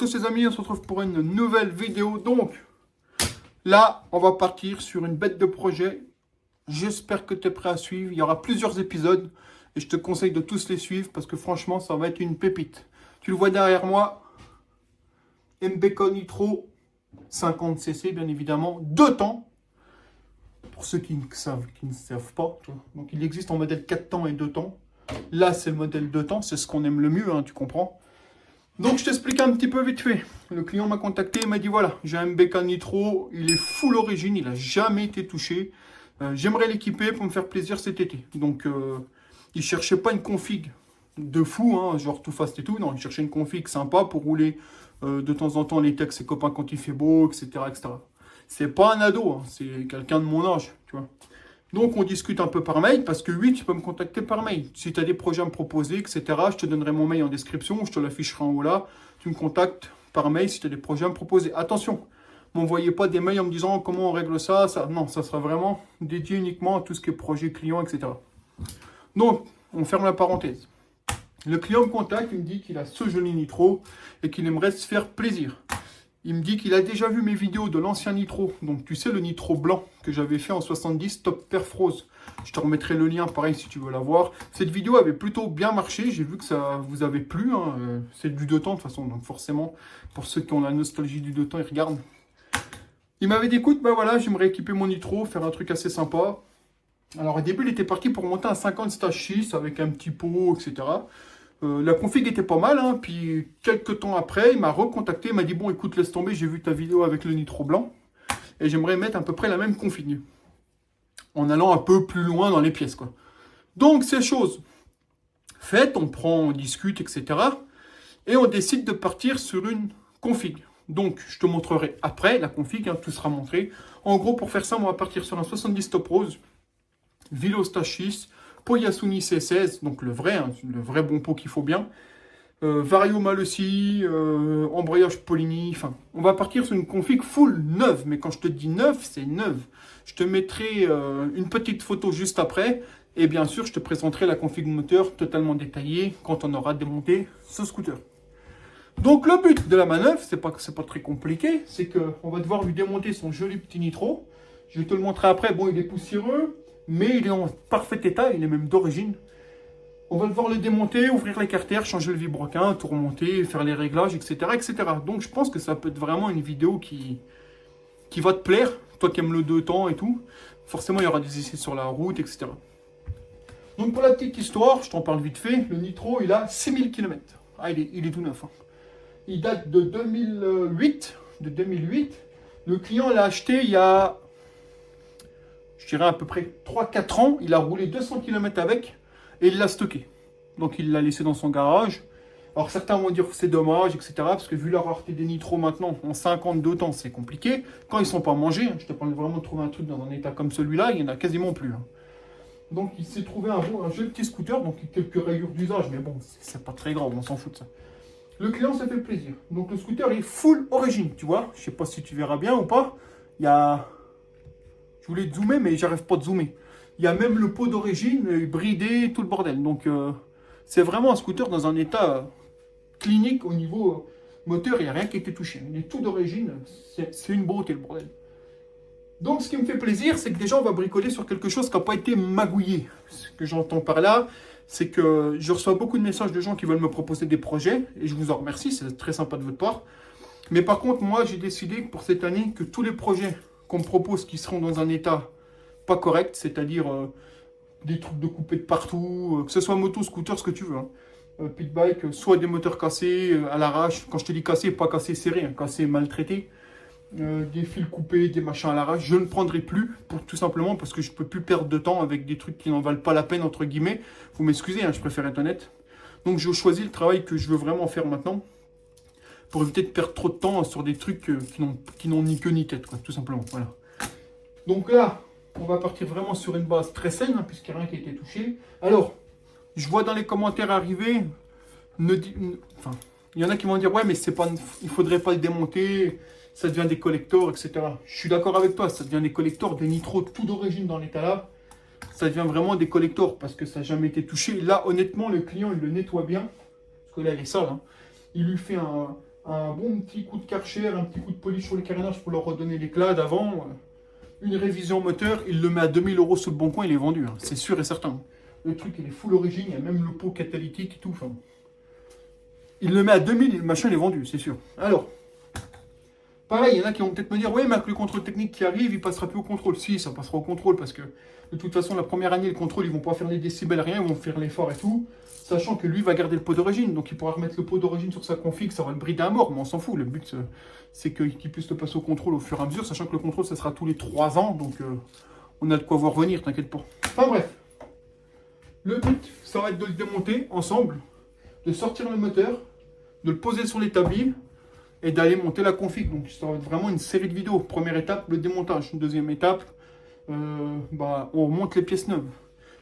tous les amis, on se retrouve pour une nouvelle vidéo. Donc, là, on va partir sur une bête de projet. J'espère que tu es prêt à suivre. Il y aura plusieurs épisodes et je te conseille de tous les suivre parce que franchement, ça va être une pépite. Tu le vois derrière moi, MBK Nitro 50cc, bien évidemment, 2 temps. Pour ceux qui ne savent pas, tu vois. Donc, il existe en modèle 4 temps et 2 temps. Là, c'est le modèle 2 temps, c'est ce qu'on aime le mieux, hein, tu comprends. Donc, je t'explique un petit peu vite fait. Le client m'a contacté, il m'a dit, voilà, j'ai un MBK Nitro, il est full origine, il n'a jamais été touché. J'aimerais l'équiper pour me faire plaisir cet été. Donc, il ne cherchait pas une config de fou, hein, genre tout fast et tout. Non, il cherchait une config sympa pour rouler de temps en temps les textes ses copains quand il fait beau, etc. etc. C'est pas un ado, hein, c'est quelqu'un de mon âge, tu vois. Donc, on discute un peu par mail, parce que oui, tu peux me contacter par mail. Si tu as des projets à me proposer, etc., je te donnerai mon mail en description, je te l'afficherai en haut là. Tu me contactes par mail si tu as des projets à me proposer. Attention, m'envoyez pas des mails en me disant comment on règle ça, ça. Non, ça sera vraiment dédié uniquement à tout ce qui est projet client, etc. Donc, on ferme la parenthèse. Le client me contacte, il me dit qu'il a ce joli Nitro et qu'il aimerait se faire plaisir. Il me dit qu'il a déjà vu mes vidéos de l'ancien Nitro. Donc, tu sais, le Nitro blanc que j'avais fait en 70, Top Perf Rose. Je te remettrai le lien, pareil, si tu veux la voir. Cette vidéo avait plutôt bien marché. J'ai vu que ça vous avait plu. Hein. C'est du 2 temps, de toute façon. Donc, forcément, pour ceux qui ont la nostalgie du 2 temps, ils regardent. Il m'avait dit, écoute, ben voilà, j'aimerais équiper mon Nitro, faire un truc assez sympa. Alors, au début, il était parti pour monter un 50 stage 6 avec un petit pot, etc. La config était pas mal, hein, puis quelques temps après, il m'a recontacté, il m'a dit, bon, écoute, laisse tomber, j'ai vu ta vidéo avec le Nitro blanc, et j'aimerais mettre à peu près la même config, en allant un peu plus loin dans les pièces, quoi. Donc, ces choses faites, on discute, etc., et on décide de partir sur une config. Donc, je te montrerai après la config, hein, tout sera montré. En gros, pour faire ça, on va partir sur un 70 Top Rose, Vilo Stage 6, pot Yasuni C16, donc le vrai, hein, le vrai bon pot qu'il faut bien. Vario Malossi, embrayage Polini, enfin, on va partir sur une config full neuve, mais quand je te dis neuve, c'est neuve. Je te mettrai une petite photo juste après, et bien sûr, je te présenterai la config moteur totalement détaillée quand on aura démonté ce scooter. Donc le but de la manœuvre, c'est pas très compliqué, c'est qu'on va devoir lui démonter son joli petit Nitro. Je vais te le montrer après, bon, il est poussiéreux, mais il est en parfait état, il est même d'origine. On va devoir le démonter, ouvrir les carters, changer le vilebrequin, tout remonter, faire les réglages, etc., etc. Donc je pense que ça peut être vraiment une vidéo qui va te plaire, toi qui aimes le 2 temps et tout. Forcément, il y aura des essais sur la route, etc. Donc pour la petite histoire, je t'en parle vite fait, le Nitro, il a 6000 km. Ah, il est tout neuf. Hein. Il date de 2008. Le client l'a acheté il y a, je dirais à peu près 3-4 ans. Il a roulé 200 km avec. Et il l'a stocké. Donc il l'a laissé dans son garage. Alors certains vont dire que c'est dommage, etc. Parce que vu la rareté des nitros maintenant, en 52 temps, c'est compliqué. Quand ils ne sont pas mangés, je te parle vraiment de trouver un truc dans un état comme celui-là, il n'y en a quasiment plus. Hein. Donc il s'est trouvé un joli petit scooter, donc quelques rayures d'usage, mais bon, c'est pas très grave, on s'en fout de ça. Le client s'est fait plaisir. Donc le scooter est full origine, tu vois. Je sais pas si tu verras bien ou pas. Il y a... Je voulais zoomer, mais j'arrive pas de zoomer. Il y a même le pot d'origine, bridé, tout le bordel. Donc, c'est vraiment un scooter dans un état clinique au niveau moteur. Il n'y a rien qui a été touché. Il est tout d'origine. C'est une beauté, le bordel. Donc, ce qui me fait plaisir, c'est que déjà, on va bricoler sur quelque chose qui n'a pas été magouillé. Ce que j'entends par là, c'est que je reçois beaucoup de messages de gens qui veulent me proposer des projets. Et je vous en remercie, c'est très sympa de votre part. Mais par contre, moi, j'ai décidé pour cette année que tous les projets qu'on me propose qui seront dans un état pas correct, c'est-à-dire des trucs de coupés de partout, que ce soit moto, scooter, ce que tu veux. Hein. Pit bike, soit des moteurs cassés à l'arrache. Quand je te dis cassé, pas cassé serré, hein, cassé maltraité. Des fils coupés, des machins à l'arrache. Je ne prendrai plus, tout simplement parce que je ne peux plus perdre de temps avec des trucs qui n'en valent pas la peine, entre guillemets. Vous m'excusez, hein, je préfère être honnête. Donc je choisis le travail que je veux vraiment faire maintenant, pour éviter de perdre trop de temps sur des trucs qui n'ont ni queue ni tête, quoi, tout simplement. Voilà. Donc là, on va partir vraiment sur une base très saine, hein, puisqu'il n'y a rien qui a été touché. Alors, je vois dans les commentaires arriver, enfin, il y en a qui vont dire, ouais, mais c'est pas, il ne faudrait pas le démonter, ça devient des collectors, etc. Je suis d'accord avec toi, ça devient des collectors, des nitros tout d'origine dans l'état là. Ça devient vraiment des collectors, parce que ça n'a jamais été touché. Là, honnêtement, le client, il le nettoie bien, parce que là, il est sale. Hein. Il lui fait un un bon petit coup de Karcher, un petit coup de polish sur les carénages pour leur redonner l'éclat d'avant. Une révision moteur, il le met à 2000 € sur le bon coin, il est vendu, hein, c'est sûr et certain. Le truc, il est full origine, il y a même le pot catalytique et tout. Enfin, il le met à 2000 et le machin, il est vendu, c'est sûr. Alors, pareil, il y en a qui vont peut-être me dire, oui, mais avec le contrôle technique qui arrive, il passera plus au contrôle. Si, ça passera au contrôle, parce que de toute façon, la première année, le contrôle, ils vont pas faire les décibels, rien, ils vont faire l'effort et tout, sachant que lui va garder le pot d'origine, donc il pourra remettre le pot d'origine sur sa config, ça va le brider à mort, mais on s'en fout. Le but, c'est qu'il puisse le passer au contrôle au fur et à mesure, sachant que le contrôle, ça sera tous les 3 ans, donc on a de quoi voir venir, t'inquiète pas. Enfin bref, le but, ça va être de le démonter ensemble, de sortir le moteur, de le poser sur l'établi, et d'aller monter la config. Donc ça va être vraiment une série de vidéos. Première étape, le démontage. Deuxième étape, on remonte les pièces neuves.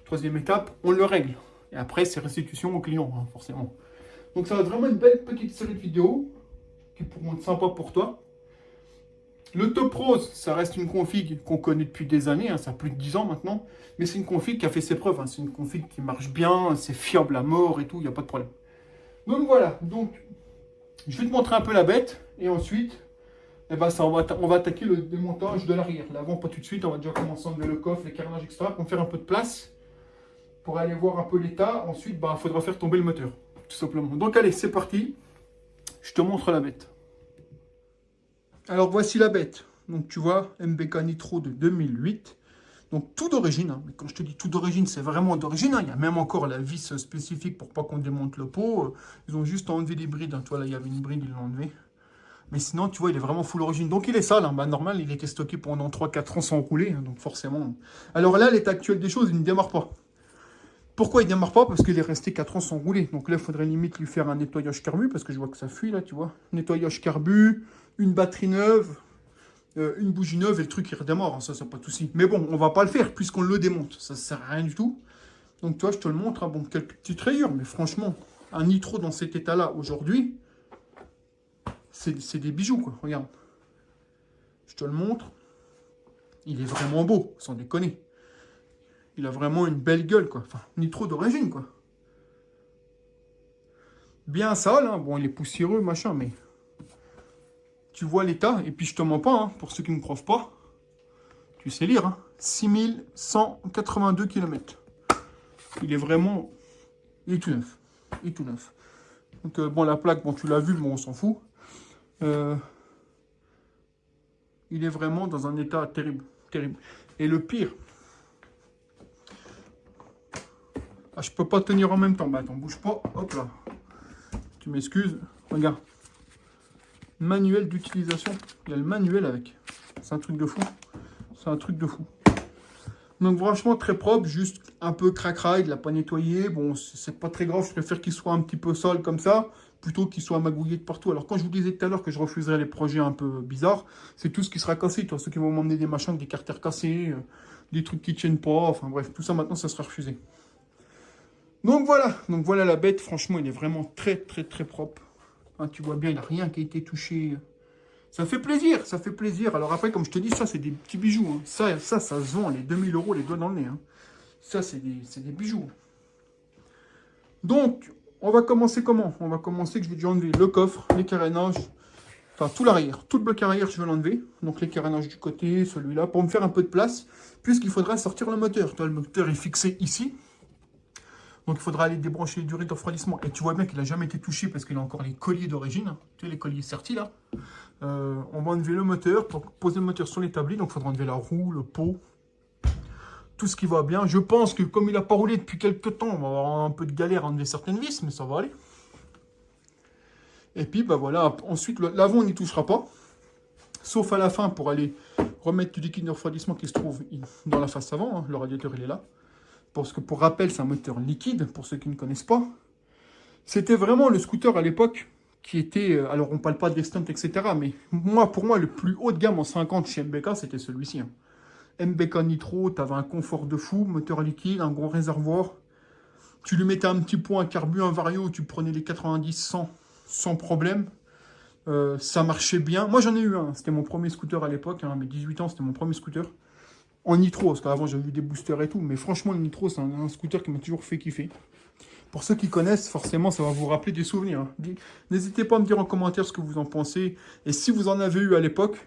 Troisième étape, on le règle. Et après, c'est restitution au client, hein, forcément. Donc ça va être vraiment une belle petite série de vidéos qui pourront être sympas pour toi. Le Top Rose, ça reste une config qu'on connaît depuis des années, hein, ça a plus de 10 ans maintenant. Mais c'est une config qui a fait ses preuves. Hein. C'est une config qui marche bien, c'est fiable à mort et tout, il n'y a pas de problème. Donc voilà, je vais te montrer un peu la bête, et ensuite, eh ben on va attaquer le démontage de l'arrière. L'avant, pas tout de suite, on va déjà commencer à enlever le coffre, les carénages, etc. pour faire un peu de place, pour aller voir un peu l'état. Ensuite, il faudra faire tomber le moteur, tout simplement. Donc allez, c'est parti, je te montre la bête. Alors voici la bête. Donc tu vois, MBK Nitro de 2008. Donc tout d'origine, hein. Mais quand je te dis tout d'origine, c'est vraiment d'origine. Hein. Il y a même encore la vis spécifique pour pas qu'on démonte le pot. Ils ont juste enlevé les brides. Hein. Tu vois, là, il y avait une bride, ils l'ont enlevé. Mais sinon, tu vois, il est vraiment full origine. Donc il est sale. Hein. Normal, il était stocké pendant 3-4 ans sans rouler. Hein. Donc forcément. Alors là, l'état actuel des choses, il ne démarre pas. Pourquoi il ne démarre pas? Parce qu'il est resté 4 ans sans rouler. Donc là, il faudrait limite lui faire un nettoyage carbu. Parce que je vois que ça fuit là, tu vois. Nettoyage carbu, une batterie neuve. Une bougie neuve et le truc il redémarre, hein, ça c'est pas de souci. Mais bon, on va pas le faire puisqu'on le démonte, ça sert à rien du tout. Donc toi je te le montre, hein, bon, quelques petites rayures, mais franchement, un nitro dans cet état-là aujourd'hui, c'est des bijoux quoi, regarde. Je te le montre, il est vraiment beau, sans déconner. Il a vraiment une belle gueule quoi, enfin, nitro d'origine quoi. Bien sale, hein. Bon il est poussiéreux machin, mais... Tu vois l'état, et puis je te mens pas, hein, pour ceux qui ne me croient pas, tu sais lire, hein, 6182 km. Il est vraiment, il est tout neuf, il est tout neuf. Donc bon la plaque, bon tu l'as vu, bon on s'en fout. Il est vraiment dans un état terrible, terrible. Et le pire, je peux pas tenir en même temps, bah attends, bouge pas, hop là. Tu m'excuses, regarde. Manuel d'utilisation, il y a le manuel avec, c'est un truc de fou, c'est un truc de fou. Donc franchement très propre, juste un peu craquera, il ne l'a pas nettoyé, bon c'est pas très grave, je préfère qu'il soit un petit peu sale comme ça, plutôt qu'il soit magouillé de partout. Alors quand je vous disais tout à l'heure que je refuserais les projets un peu bizarres, c'est tout ce qui sera cassé, toi, ceux qui vont m'emmener des machins avec des carters cassés, des trucs qui ne tiennent pas, enfin bref, tout ça maintenant ça sera refusé. Donc voilà la bête, franchement il est vraiment très très très propre. Hein, tu vois bien, il n'y a rien qui a été touché. Ça fait plaisir, ça fait plaisir. Alors après, comme je te dis, ça, c'est des petits bijoux. Hein. Ça se vend, les 2000 € les doigts dans le nez. Hein. Ça, c'est des bijoux. Donc, on va commencer comment? On va commencer que je vais déjà enlever le coffre, les carénages, enfin tout l'arrière. Tout le bloc arrière, je vais l'enlever. Donc les carénages du côté, celui-là, pour me faire un peu de place, puisqu'il faudra sortir le moteur. Toi, le moteur est fixé ici. Donc il faudra aller débrancher les durées de refroidissement. Et tu vois bien qu'il n'a jamais été touché parce qu'il a encore les colliers d'origine. Tu sais, les colliers sertis là. On va enlever le moteur pour poser le moteur sur l'établi. Donc il faudra enlever la roue, le pot. Tout ce qui va bien. Je pense que comme il n'a pas roulé depuis quelques temps, on va avoir un peu de galère à enlever certaines vis. Mais ça va aller. Et puis bah voilà. Ensuite l'avant on n'y touchera pas. Sauf à la fin pour aller remettre du liquide de refroidissement qui se trouve dans la face avant. Hein. Le radiateur il est là. Parce que pour rappel, c'est un moteur liquide, pour ceux qui ne connaissent pas. C'était vraiment le scooter à l'époque qui était... alors, on ne parle pas de stunt, etc. Mais pour moi, le plus haut de gamme en 50 chez MBK, c'était celui-ci. Hein. MBK Nitro, tu avais un confort de fou, moteur liquide, un gros réservoir. Tu lui mettais un petit point, un carbu, un vario, tu prenais les 90-100 sans problème. Ça marchait bien. Moi, j'en ai eu un. C'était mon premier scooter à l'époque. Hein, à mes 18 ans, c'était mon premier scooter. En nitro, parce qu'avant j'avais eu des boosters et tout, mais franchement le nitro c'est un scooter qui m'a toujours fait kiffer. Pour ceux qui connaissent, forcément, ça va vous rappeler des souvenirs, hein. N'hésitez pas à me dire en commentaire ce que vous en pensez. Et si vous en avez eu à l'époque,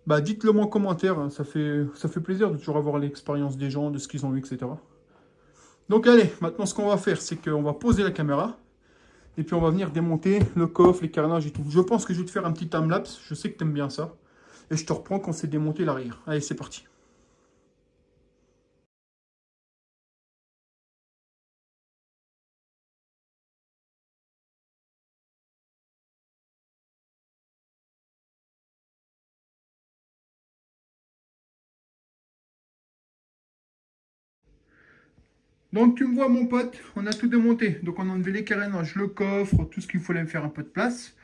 bah dites-le moi en commentaire, hein. Ça fait plaisir de toujours avoir l'expérience des gens, de ce qu'ils ont eu, etc. Donc allez, maintenant ce qu'on va faire, c'est qu'on va poser la caméra. Et puis on va venir démonter le coffre, les carnages et tout. Je pense que je vais te faire un petit timelapse. Je sais que tu aimes bien ça. Et je te reprends quand c'est démonté l'arrière. Allez, c'est parti. Donc tu me vois mon pote, on a tout démonté. Donc on a enlevé les carénages, le coffre, tout ce qu'il fallait me faire un peu de place.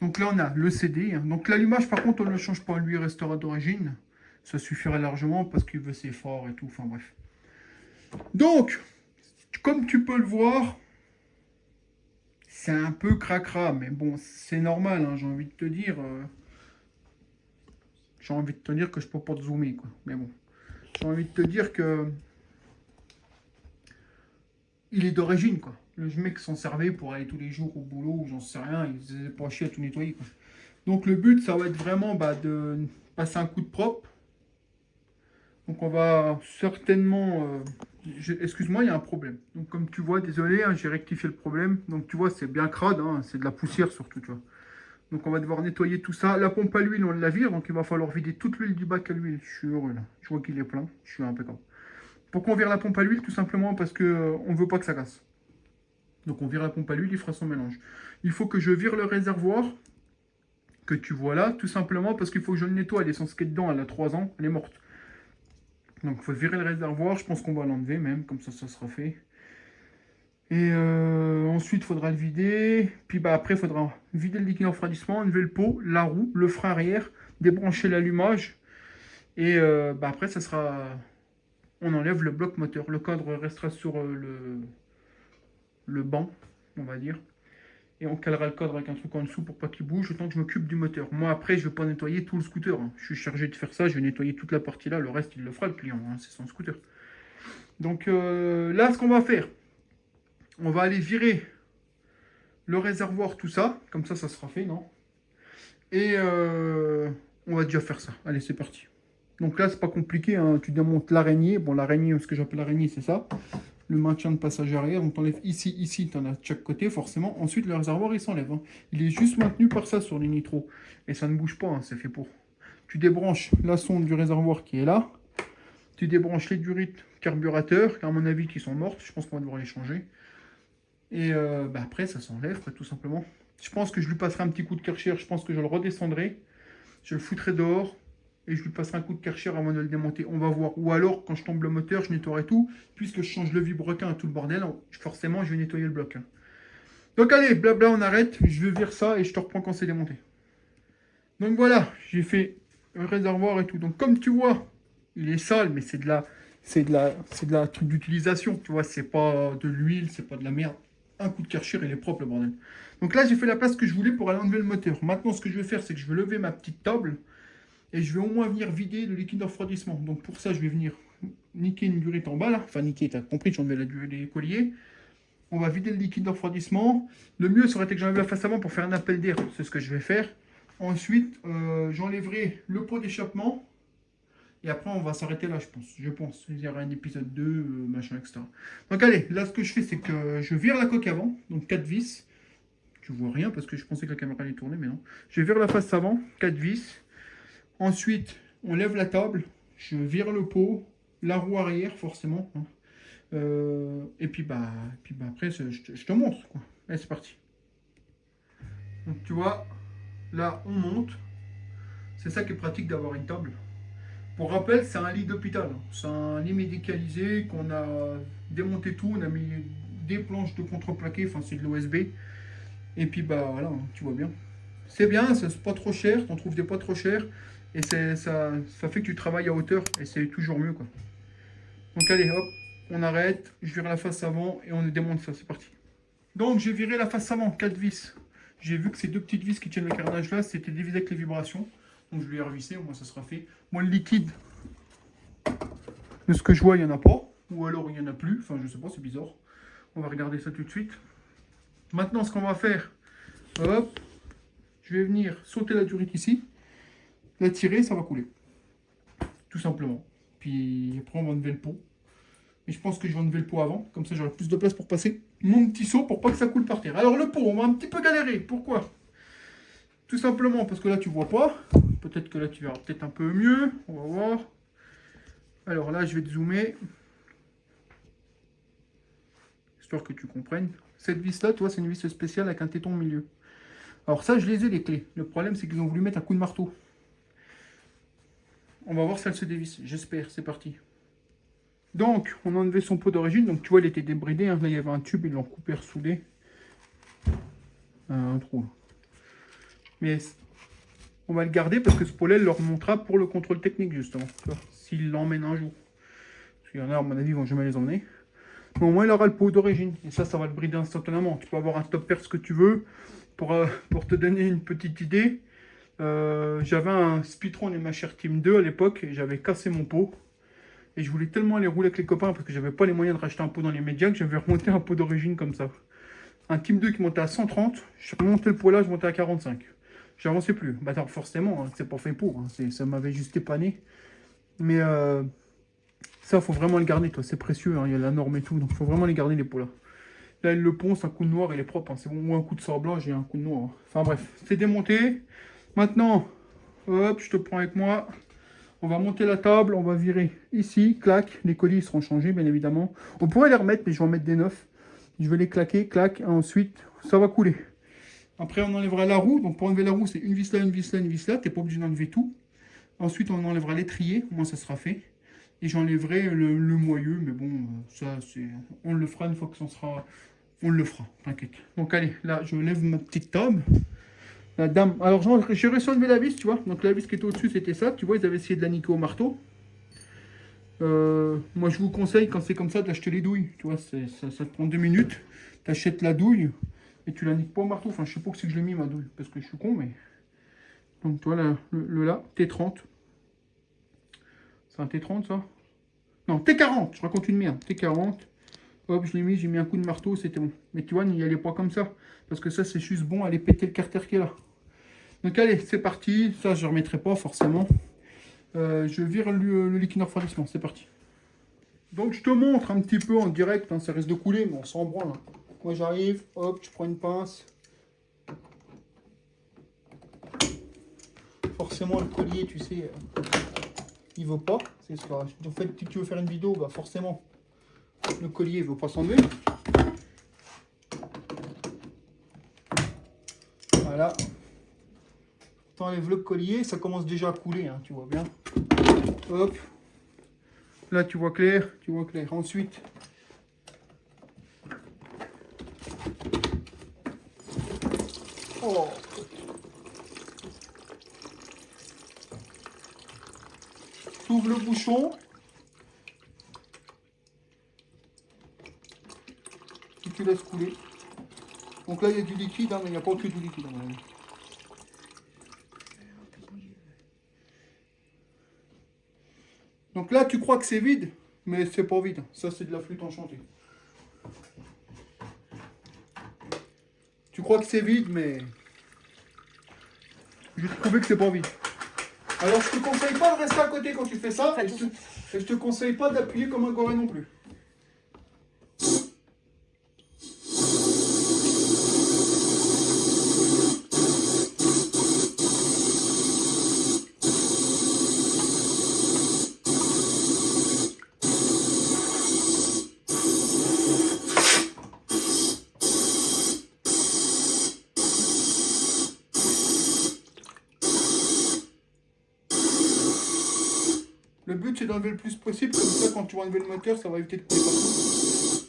Donc là on a le CD, hein. Donc l'allumage par contre on ne le change pas, lui il restera d'origine. Ça suffirait largement parce qu'il veut ses forts et tout, enfin bref. Donc, comme tu peux le voir, c'est un peu cracra, mais bon, c'est normal, hein, j'ai envie de te dire. J'ai envie de te dire que je peux pas te zoomer, quoi. Mais bon, j'ai envie de te dire que il est d'origine, quoi. Le mec s'en servait pour aller tous les jours au boulot, ou j'en sais rien, il faisait pas chier à tout nettoyer, quoi. Donc le but, ça va être vraiment de passer un coup de propre. Donc on va certainement... excuse-moi, il y a un problème. Donc comme tu vois, désolé, hein, j'ai rectifié le problème. Donc tu vois, c'est bien crade, hein, c'est de la poussière surtout, tu vois. Donc on va devoir nettoyer tout ça. La pompe à l'huile, on la vire, donc il va falloir vider toute l'huile du bac à l'huile. Je suis heureux là. Je vois qu'il est plein. Je suis impeccable. Pourquoi on vire la pompe à l'huile? Tout simplement parce que on ne veut pas que ça casse. Donc on vire la pompe à l'huile, il fera son mélange. Il faut que je vire le réservoir que tu vois là, tout simplement parce qu'il faut que je le nettoie. L'essence qui est dedans, elle a 3 ans, elle est morte. Donc il faut virer le réservoir. Je pense qu'on va l'enlever même, comme ça sera fait. Et ensuite, il faudra le vider. Puis bah, après, il faudra vider le liquide en refroidissement, enlever le pot, la roue, le frein arrière, débrancher l'allumage. Et bah, après, ça sera... On enlève le bloc moteur. Le cadre restera sur le banc, on va dire. Et on calera le cadre avec un truc en dessous pour pas qu'il bouge, le temps que je m'occupe du moteur. Moi, après, je vais pas nettoyer tout le scooter, hein. Je suis chargé de faire ça, je vais nettoyer toute la partie là. Le reste, il le fera, le client, hein. C'est son scooter. Donc là, ce qu'on va faire, on va aller virer le réservoir, tout ça. Comme ça sera fait, non? Et on va déjà faire ça. Allez, c'est parti. Donc là, c'est pas compliqué, hein. Tu démontes l'araignée. Bon, l'araignée, ce que j'appelle l'araignée, c'est ça. Le maintien de passage arrière. Donc, tu enlèves ici, tu en as de chaque côté, forcément. Ensuite, le réservoir, il s'enlève, hein. Il est juste maintenu par ça sur les nitros. Et ça ne bouge pas, hein. C'est fait pour. Tu débranches la sonde du réservoir qui est là. Tu débranches les durites carburateur, qui à mon avis qui sont mortes. Je pense qu'on va devoir les changer. Et bah après, ça s'enlève, tout simplement. Je pense que je lui passerai un petit coup de Karcher. Je pense que je le redescendrai. Je le foutrai dehors. Et je lui passerai un coup de Karcher avant de le démonter. On va voir. Ou alors, quand je tombe le moteur, je nettoierai tout. Puisque je change le vibrequin et tout le bordel, forcément, je vais nettoyer le bloc, hein. Donc allez, blabla, on arrête. Je vais virer ça et je te reprends quand c'est démonté. Donc voilà, j'ai fait un réservoir et tout. Donc comme tu vois, il est sale, mais c'est de la truc d'utilisation. Tu vois, c'est pas de l'huile, c'est pas de la merde. Un coup de Karcher, il est propre, le bordel. Donc là, j'ai fait la place que je voulais pour aller enlever le moteur. Maintenant, ce que je vais faire, c'est que je vais lever ma petite table et je vais au moins venir vider le liquide de refroidissement. Donc pour ça, je vais venir niquer une durite en bas, là. Enfin, niquer, t'as compris, j'ai enlevé les colliers. On va vider le liquide de refroidissement. Le mieux, ça aurait été que j'enlève la face avant pour faire un appel d'air. C'est ce que je vais faire. Ensuite, j'enlèverai le pot d'échappement. Et après, on va s'arrêter là, je pense. Il y aura un épisode 2, machin, etc. Donc allez, là, ce que je fais, c'est que je vire la coque avant. Donc 4 vis. Tu vois rien parce que je pensais que la caméra allait tourner, mais non. Je vire la face avant, 4 vis. Ensuite, on lève la table. Je vire le pot. La roue arrière, forcément, hein. Et puis bah après, je te montre, quoi. Allez, c'est parti. Donc tu vois, là, on monte. C'est ça qui est pratique d'avoir une table. Pour rappel, c'est un lit d'hôpital. C'est un lit médicalisé qu'on a démonté tout. On a mis des planches de contreplaqué, enfin c'est de l'OSB. Et puis bah voilà, tu vois bien. C'est bien, c'est pas trop cher, t'en trouves des pas trop chers. Et ça fait que tu travailles à hauteur et c'est toujours mieux, quoi. Donc allez, hop, on arrête. Je vire la face avant et on démonte ça, c'est parti. Donc j'ai viré la face avant, 4 vis. J'ai vu que ces deux petites vis qui tiennent le carnage là, c'était des vis avec les vibrations. Donc je vais les revisser, au moins ça sera fait. Moi le liquide, de ce que je vois, il n'y en a pas. Ou alors il n'y en a plus. Enfin je sais pas, c'est bizarre. On va regarder ça tout de suite. Maintenant, ce qu'on va faire, hop, je vais venir sauter la durite ici, la tirer, ça va couler. Tout simplement. Puis après, on va enlever le pot. Mais je pense que je vais enlever le pot avant, comme ça j'aurai plus de place pour passer mon petit seau pour pas que ça coule par terre. Alors le pot, on va un petit peu galérer. Pourquoi? Tout simplement parce que là tu vois pas. Peut-être que là tu verras peut-être un peu mieux. On va voir. Alors là je vais te zoomer. Histoire que tu comprennes. Cette vis là, tu vois, c'est une vis spéciale avec un téton au milieu. Alors ça je les ai les clés. Le problème c'est qu'ils ont voulu mettre un coup de marteau. On va voir si elle se dévisse. J'espère. C'est parti. Donc, on a enlevé son pot d'origine. Donc, tu vois, il était débridé. Hein. Là, il y avait un tube. Ils l'ont coupé, ressoudé. Un trou. Mais on va le garder parce que ce pot-là, il leur montrera pour le contrôle technique, justement. S'ils l'emmènent un jour. Parce qu'il y en a, à mon avis, ils vont jamais les emmener. Mais au moins, il aura le pot d'origine. Et ça va le brider instantanément. Tu peux avoir un top pair, ce que tu veux. Pour te donner une petite idée, j'avais un Speedtron et ma chère Team 2 à l'époque. Et j'avais cassé mon pot. Et je voulais tellement aller rouler avec les copains parce que j'avais pas les moyens de racheter un pot dans les médias que j'avais remonté un pot d'origine comme ça. Un Team 2 qui montait à 130, je remontais le pot là, je montais à 45. J'avançais plus. Bah forcément, hein, c'est pas fait pour, hein, ça m'avait juste épané. Mais ça, faut vraiment le garder, toi, c'est précieux, hein, il y a la norme et tout, donc faut vraiment les garder les pots là. Là, le ponce, un coup de noir, il est propre, hein, c'est bon, ou un coup de sort blanc, j'ai un coup de noir. Hein. Enfin bref, c'est démonté. Maintenant, hop, je te prends avec moi. On va monter la table, on va virer ici, clac, les colis seront changés bien évidemment. On pourrait les remettre, mais je vais en mettre des neufs. Je vais les claquer, clac, et ensuite ça va couler. Après on enlèvera la roue, donc pour enlever la roue c'est une vis là, une vis là, une vis là, t'es pas obligé d'enlever tout. Ensuite on enlèvera l'étrier, au moins ça sera fait. Et j'enlèverai le moyeu, mais bon, ça c'est... On le fera une fois que ça sera... On le fera, t'inquiète. Donc allez, là je lève ma petite table. La dame, alors j'ai réussi à enlever la vis, tu vois. Donc la vis qui était au-dessus, c'était ça. Tu vois, ils avaient essayé de la niquer au marteau. Moi, je vous conseille, quand c'est comme ça, d'acheter les douilles. Tu vois, ça te prend 2 minutes. Tu achètes la douille et tu la niques pas au marteau. Enfin, je sais pas que c'est que je l'ai mis, ma douille, parce que je suis con, mais... Donc, tu vois, là, là, T30. C'est un T30, ça? Non, T40, je raconte une merde. T40. Hop, je l'ai mis, j'ai mis un coup de marteau, c'était bon. Mais tu vois, n'y allez pas comme ça. Parce que ça, c'est juste bon, aller péter le carter qui est là. Donc allez, c'est parti. Ça, je ne remettrai pas forcément. Je vire le liquide refroidissement. C'est parti. Donc je te montre un petit peu en direct. Hein, ça risque de couler, mais on s'en branle. Hein. Moi, j'arrive. Hop, je prends une pince. Forcément, le collier, tu sais, il ne veut pas. C'est ce que, en fait, si tu veux faire une vidéo, bah forcément, le collier ne veut pas s'enlever. Voilà. T'enlèves le collier, ça commence déjà à couler, hein, tu vois bien. Hop. Là, tu vois clair, tu vois clair. Ensuite, oh. Tu ouvres le bouchon. Et tu laisses couler. Donc là, il y a du liquide, hein, mais il n'y a pas que du liquide. Hein. Donc là, tu crois que c'est vide, mais c'est pas vide. Ça, c'est de la flûte enchantée. Tu crois que c'est vide, mais j'ai trouvé que c'est pas vide. Alors, je te conseille pas de rester à côté quand tu fais ça, et je te conseille pas d'appuyer comme un goré non plus. Le but, c'est d'enlever le plus possible, comme ça, quand tu vas enlever le moteur, ça va éviter de couler partout.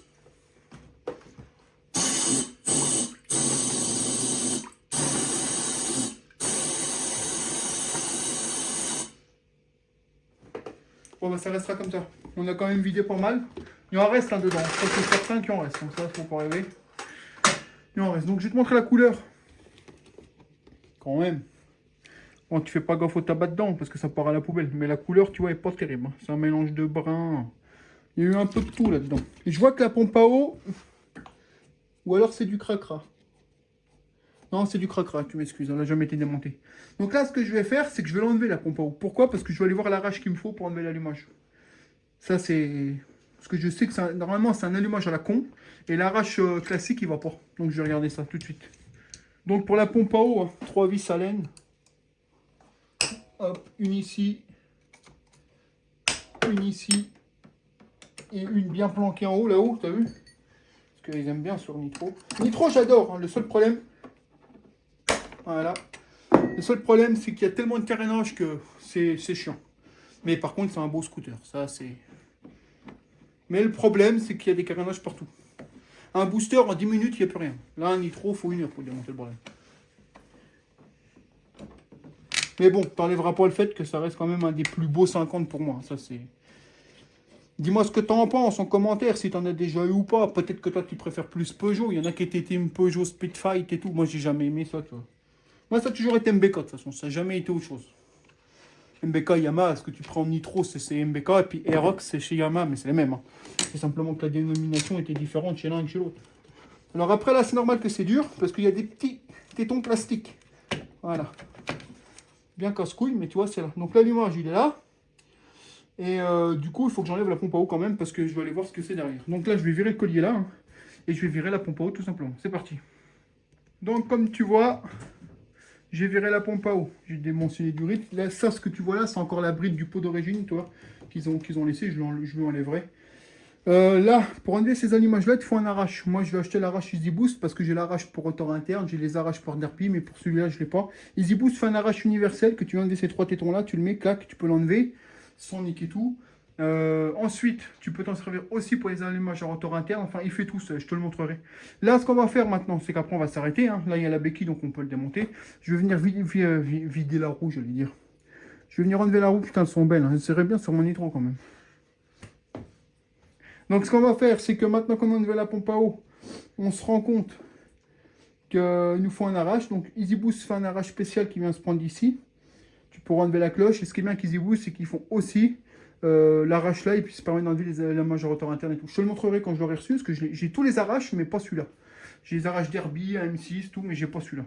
Bon, bah, ça restera comme ça. On a quand même vidé pas mal. Il en reste un dedans. Ça, c'est certain qu'il en reste. Donc, ça, faut pas rêver. Il en reste. Donc, je vais te montrer la couleur. Quand même. Bon, tu fais pas gaffe au tabac dedans parce que ça part à la poubelle. Mais la couleur, tu vois, est pas terrible. C'est un mélange de brun. Il y a eu un peu de tout là-dedans. Et je vois que la pompe à eau, Ou alors c'est du cracra. Non, c'est du cracra, tu m'excuses, elle n'a jamais été démontée. Donc là, ce que je vais faire, c'est que je vais l'enlever la pompe à eau. Pourquoi? Parce que je vais aller voir l'arrache qu'il me faut pour enlever l'allumage. Ça, c'est... Parce que je sais que normalement, c'est un allumage à la con. Et l'arrache classique, il va pas. Donc je vais regarder ça tout de suite. Donc pour la pompe à eau, 3 vis à laine. Hop, une ici. Une ici. Et une bien planquée en haut, là-haut, t'as vu? Parce qu'ils aiment bien sur Nitro. Nitro, j'adore. Hein. Le seul problème... Voilà. Le seul problème, c'est qu'il y a tellement de carénage que c'est chiant. Mais par contre, c'est un beau scooter. Ça, c'est... Mais le problème, c'est qu'il y a des carénages partout. Un booster, en 10 minutes, il n'y a plus rien. Là, un Nitro, il faut 1 heure pour démonter le bordel. Mais bon, t'enlèveras pas le fait que ça reste quand même un des plus beaux 50 pour moi. Ça, c'est... Dis-moi ce que t'en penses en commentaire, si t'en as déjà eu ou pas. Peut-être que toi, tu préfères plus Peugeot. Il y en a qui étaient team Peugeot Speedfight et tout. Moi, j'ai jamais aimé ça, tu vois. Moi, ça a toujours été MBK, de toute façon. Ça n'a jamais été autre chose. MBK, Yamaha, ce que tu prends en Nitro, c'est MBK. Et puis Aerox, c'est chez Yamaha, mais c'est les mêmes. Hein. C'est simplement que la dénomination était différente chez l'un et chez l'autre. Alors après, là, c'est normal que c'est dur, parce qu'il y a des petits tétons plastiques. Voilà. Bien casse-couille, mais tu vois, c'est là. Donc l'allumage, il est là. Et du coup, il faut que j'enlève la pompe à eau quand même, parce que je vais aller voir ce que c'est derrière. Donc là, je vais virer le collier là. Hein, et je vais virer la pompe à eau, tout simplement. C'est parti. Donc, comme tu vois... J'ai viré la pompe à eau, j'ai démonté du rythme. Là, ça, ce que tu vois là, c'est encore la bride du pot d'origine, toi, qu'ils ont laissé, je lui enlèverai. Là, pour enlever ces allumages-là, il faut un arrache. Moi, je vais acheter l'arrache Easy Boost parce que j'ai l'arrache pour rotor interne, j'ai les arraches pour derpy, mais pour celui-là, je ne l'ai pas. Easy Boost fait un arrache universel que tu vas enlever ces 3 tétons-là, tu le mets, clac, tu peux l'enlever sans niquer tout. Ensuite, tu peux t'en servir aussi pour les allumages à rotor interne. Enfin, il fait tout ça, je te le montrerai. Là, ce qu'on va faire maintenant, c'est qu'après, on va s'arrêter. Hein. Là, il y a la béquille, donc on peut le démonter. Je vais venir vider la roue, j'allais dire. Je vais venir enlever la roue. Putain, elles sont belles. Hein. Elles seraient bien sur mon Nitro quand même. Donc, ce qu'on va faire, c'est que maintenant qu'on a enlevé la pompe à eau, on se rend compte qu'il nous faut un arrache. Donc, Easy Boost fait un arrache spécial qui vient se prendre ici. Tu pourras enlever la cloche. Et ce qui est bien avec Easy Boost, c'est qu'ils font aussi... l'arrache là et puis ça permet d'enlever les allumages à rotor interne et tout. Je te le montrerai quand je l'aurai reçu parce que j'ai tous les arraches mais pas celui-là. J'ai les arraches derby, M6, tout, mais j'ai pas celui-là.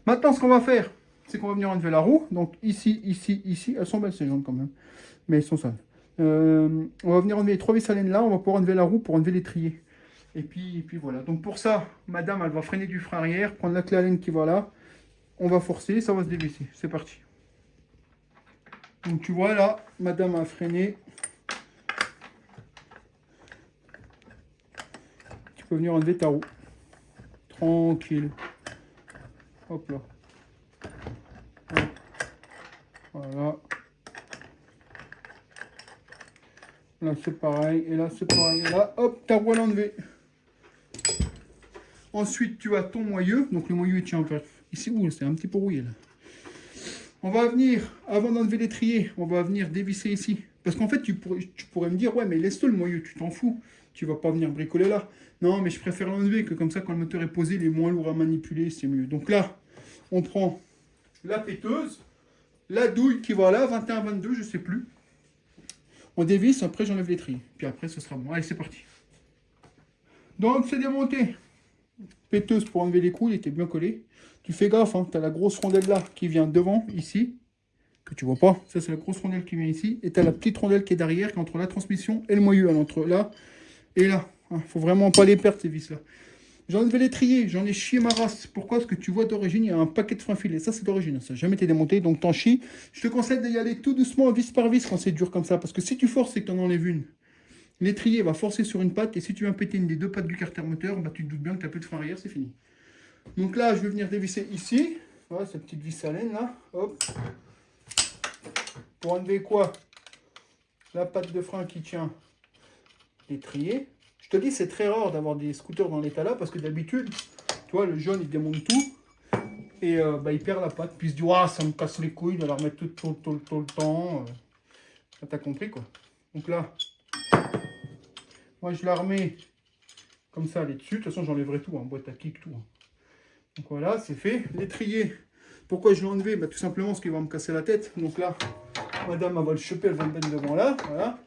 Maintenant, ce qu'on va faire, c'est qu'on va venir enlever la roue. Donc ici, ici, ici, elles sont belles ces jantes quand même, mais elles sont sales. On va venir enlever les 3 vis à laine là, on va pouvoir enlever la roue pour enlever l'étrier. Et puis voilà. Donc pour ça, madame, elle va freiner du frein arrière, prendre la clé à laine qui va là. On va forcer, ça va se dévisser. C'est parti. Donc tu vois là, madame a freiné. Tu peux venir enlever ta roue. Tranquille. Hop là. Hop. Voilà. Là c'est pareil. Et là c'est pareil. Et là, hop, ta roue à l'enlever. Ensuite tu as ton moyeu. Donc le moyeu il tient encore. Ici, où c'est un petit peu rouillé là. On va venir, avant d'enlever l'étrier, on va venir dévisser ici. Parce qu'en fait, tu pourrais me dire, ouais, mais laisse-le le moyeu, tu t'en fous. Tu vas pas venir bricoler là. Non, mais je préfère l'enlever, que comme ça, quand le moteur est posé, il est moins lourd à manipuler, c'est mieux. Donc là, on prend la péteuse, la douille qui va là, 21-22, je sais plus. On dévisse, après j'enlève l'étrier. Puis après, ce sera bon. Allez, c'est parti. Donc, c'est démonté. Péteuse pour enlever les coups, il était bien collé. Tu fais gaffe, hein, tu as la grosse rondelle là qui vient devant, ici, que tu vois pas. Ça, c'est la grosse rondelle qui vient ici. Et tu as la petite rondelle qui est derrière, qui est entre la transmission et le moyeu, entre là et là. Il faut vraiment pas les perdre, ces vis-là. J'ai enlevé l'étrier, j'en ai chié ma race. Pourquoi? Parce que tu vois d'origine, il y a un paquet de freins filés. Ça, c'est d'origine, ça n'a jamais été démonté, donc t'en chies. Je te conseille d'y aller tout doucement, vis par vis, quand c'est dur comme ça. Parce que si tu forces et que tu en enlèves une, l'étrier va forcer sur une patte. Et si tu viens péter une des 2 pattes du carter moteur, bah, tu te doutes bien que tu n'as plus de frein arrière, c'est fini. Donc là, je vais venir dévisser ici. Voilà, cette petite vis à laine là. Hop. Pour enlever quoi? La patte de frein qui tient l'étrier. Je te dis, c'est très rare d'avoir des scooters dans l'état là parce que d'habitude, tu vois, le jaune il démonte tout et bah, il perd la patte. Puis il se dit, ah, ça me casse les couilles de la remettre tout le temps. T'as compris quoi. Donc là, moi je la remets comme ça, elle est dessus. De toute façon, j'enlèverai tout, hein, boîte à kick, tout. Hein. Donc voilà, c'est fait. L'étrier, pourquoi je l'ai enlevé? Bah, tout simplement parce qu'il va me casser la tête. Donc là, madame, elle va le choper, elle va le mettre devant là. Voilà.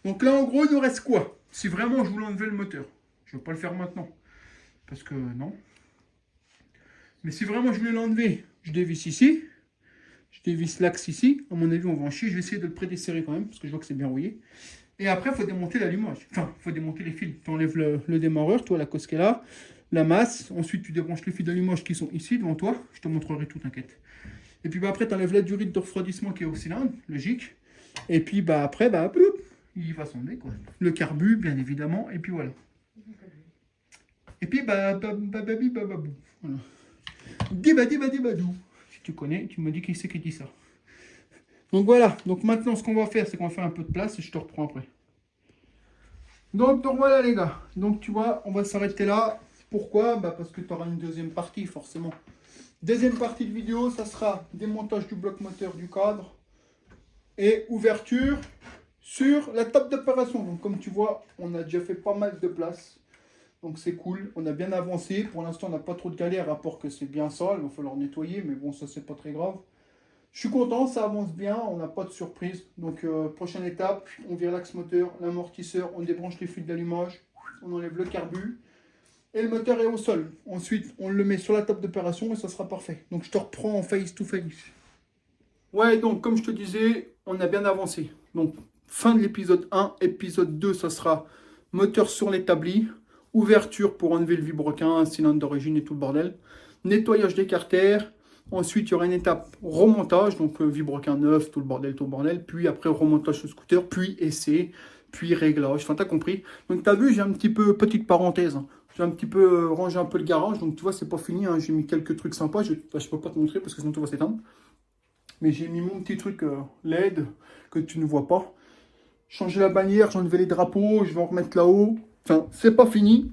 Donc là, en gros, il nous reste quoi? Si vraiment je voulais enlever le moteur, je ne vais pas le faire maintenant. parce que non. Mais si vraiment je voulais l'enlever, je dévisse ici. Je dévisse l'axe ici. À mon avis, on va en chier. Je vais essayer de le prédesserrer quand même, parce que je vois que c'est bien rouillé. Et après, il faut démonter l'allumage. Enfin, il faut démonter les fils. Tu enlèves le démarreur, toi, la cosque est là, la masse. Ensuite, tu débranches les fils d'allumage qui sont ici, devant toi. Je te montrerai tout, t'inquiète. Et puis, bah, après, tu enlèves la durite de refroidissement qui est au cylindre, logique. Et puis, bah, après, bah, ploup, il va s'enlever, quoi. Le carbu, bien évidemment. Et puis, voilà. Et puis, bah, babou. Voilà. Dibadou. Si tu connais, tu me dis qui c'est qui dit ça. Donc voilà, donc maintenant ce qu'on va faire, c'est qu'on va faire un peu de place et je te reprends après. Donc voilà les gars, donc tu vois, on va s'arrêter là. Pourquoi? Bah parce que tu auras une deuxième partie forcément. Deuxième partie de vidéo, ça sera démontage du bloc moteur du cadre et ouverture sur la table d'opération. Donc comme tu vois, on a déjà fait pas mal de place. Donc c'est cool, on a bien avancé. Pour l'instant, on n'a pas trop de galère, à part que c'est bien sale, il va falloir nettoyer, mais bon, ça c'est pas très grave. Je suis content, ça avance bien, on n'a pas de surprise. Donc prochaine étape, on vire l'axe moteur, l'amortisseur, on débranche les fils d'allumage, on enlève le carbu. Et le moteur est au sol. Ensuite, on le met sur la table d'opération et ça sera parfait. Donc je te reprends en face to face. Ouais, donc comme je te disais, on a bien avancé. Donc fin de l'épisode 1, épisode 2, ça sera moteur sur l'établi, ouverture pour enlever le vilebrequin, cylindre d'origine et tout le bordel, nettoyage des carters. Ensuite, il y aura une étape remontage, donc vilebrequin neuf, tout le bordel, puis après remontage sur scooter, puis essai, puis réglage. Enfin, t'as compris. Donc, t'as vu, j'ai un petit peu, petite parenthèse, hein, j'ai un petit peu rangé un peu le garage, donc tu vois, c'est pas fini, hein, j'ai mis quelques trucs sympas, je peux pas te montrer parce que sinon tout va s'éteindre. Mais j'ai mis mon petit truc LED que tu ne vois pas. Changer la bannière, j'ai enlevé les drapeaux, je vais en remettre là-haut. Enfin, c'est pas fini.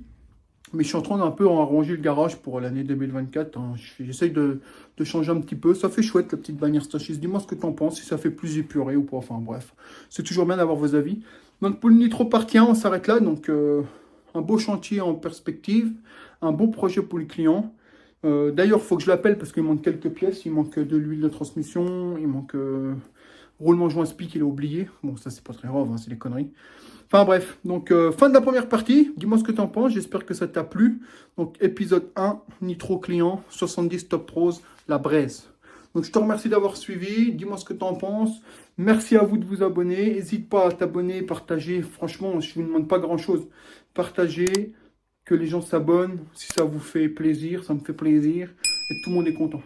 Mais je suis en train d'un peu arranger le garage pour l'année 2024. Hein. J'essaye de changer un petit peu. Ça fait chouette la petite bannière Stachys. Dis-moi ce que tu en penses, si ça fait plus épuré ou pas. Enfin bref, c'est toujours bien d'avoir vos avis. Donc pour le Nitro Partie 1, on s'arrête là. Donc un beau chantier en perspective. Un beau projet pour le client. D'ailleurs, il faut que je l'appelle parce qu'il manque quelques pièces. Il manque de l'huile de transmission. Il manque roulement joint spic, il a oublié. Bon, ça c'est pas très grave, hein, c'est des conneries. Enfin bref, donc fin de la première partie. Dis-moi ce que tu en penses, j'espère que ça t'a plu. Donc épisode 1, Nitro Client, 70 Top Pros, la braise. Donc je te remercie d'avoir suivi, dis-moi ce que tu en penses. Merci à vous de vous abonner, n'hésite pas à t'abonner, partager. Franchement, je ne vous demande pas grand-chose. Partagez, que les gens s'abonnent, si ça vous fait plaisir, ça me fait plaisir. Et tout le monde est content.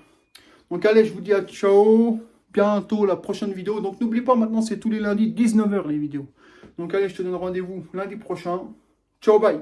Donc allez, je vous dis à ciao. Bientôt la prochaine vidéo. Donc n'oublie pas, maintenant c'est tous les lundis 19 h les vidéos. Donc allez, je te donne rendez-vous lundi prochain. Ciao, bye.